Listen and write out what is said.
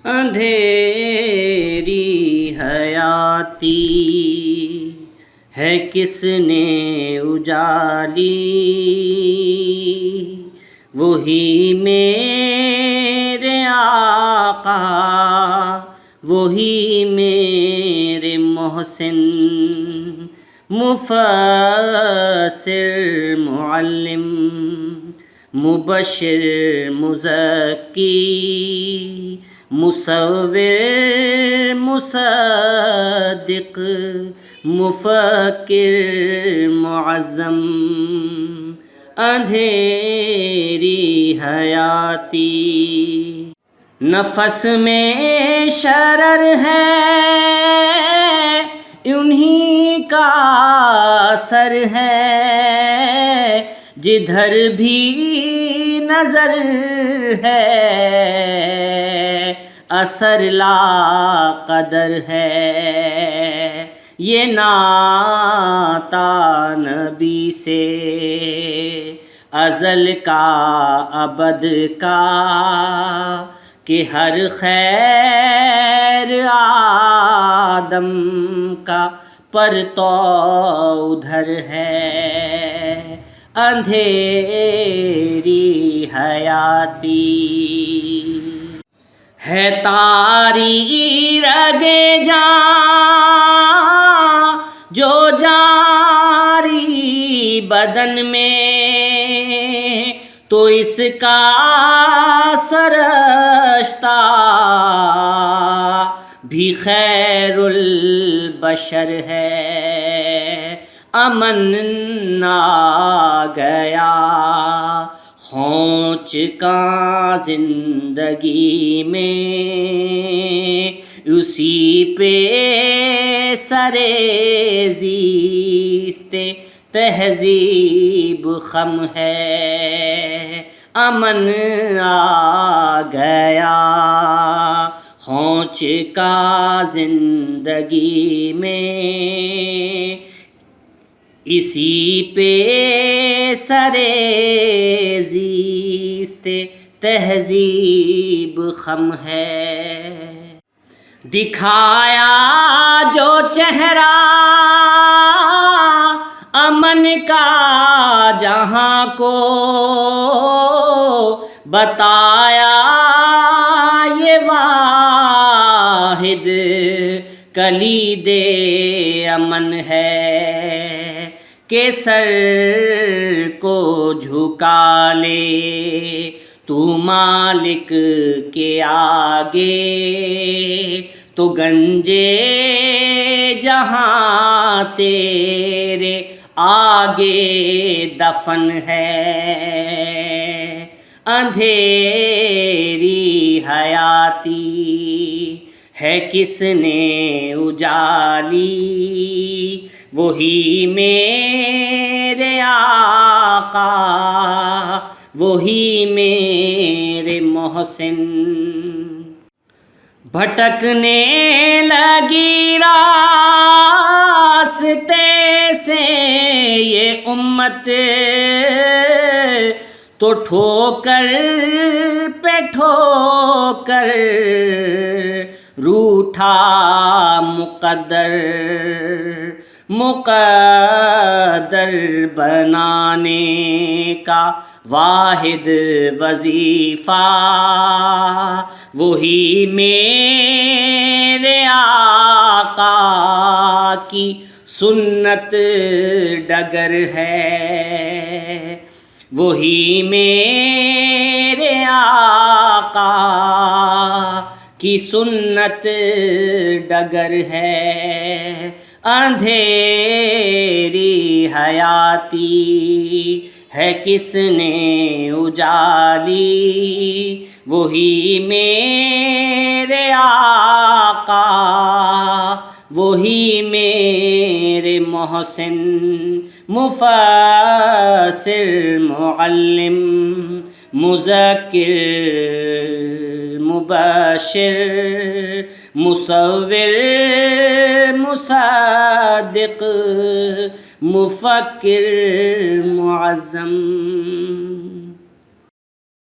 اندھیری حیاتی ہے کس نے اجالی، وہی میرے آقا وہی میرے محسن، مفسر معلم مبشر مزکی، مصور مصدق مفکر معظم، اندھیری حیاتی نفس میں شرر ہے انہی کا اثر ہے، جدھر بھی نظر ہے اثر لا قدر ہے، یہ نعتِ نبی سے ازل کا ابد کا، کہ ہر خیر آدم کا پرتو ادھر ہے، اندھیری حیاتی ہے تاری رگے جاں جو جاری بدن میں، تو اس کا سرشتہ بھی خیر البشر ہے، امن آ گیا کھونچ کا زندگی میں، اسی پہ سرے زیست تہذیب خم ہے، امن آ گیا کھونچ کا زندگی میں، اسی پہ سرے زیست تہذیب خم ہے، دکھایا جو چہرہ امن کا جہاں کو، بتایا یہ واحد کلید امن ہے، کہ سر کو جھکا لے تو مالک کے آگے، تو گنجے جہاں تیرے آگے دفن ہے، اندھیری حیاتی ہے کس نے اجالی، وہی میرے آقا وہی میرے محسن، بھٹکنے لگی راستے سے یہ امت، تو ٹھوکر پہ ٹھوکر روٹھا مقدر بنانے کا واحد وظیفہ، وہی میرے آقا کی سنت ڈگر ہے، وہی میرے آقا کی سنت ڈگر ہے، اندھیری حیاتی ہے کس نے اجالی، وہی میرے آقا وہی میرے محسن، مفسر معلم مذکر مبشر مصور مصدق مفکر معظم.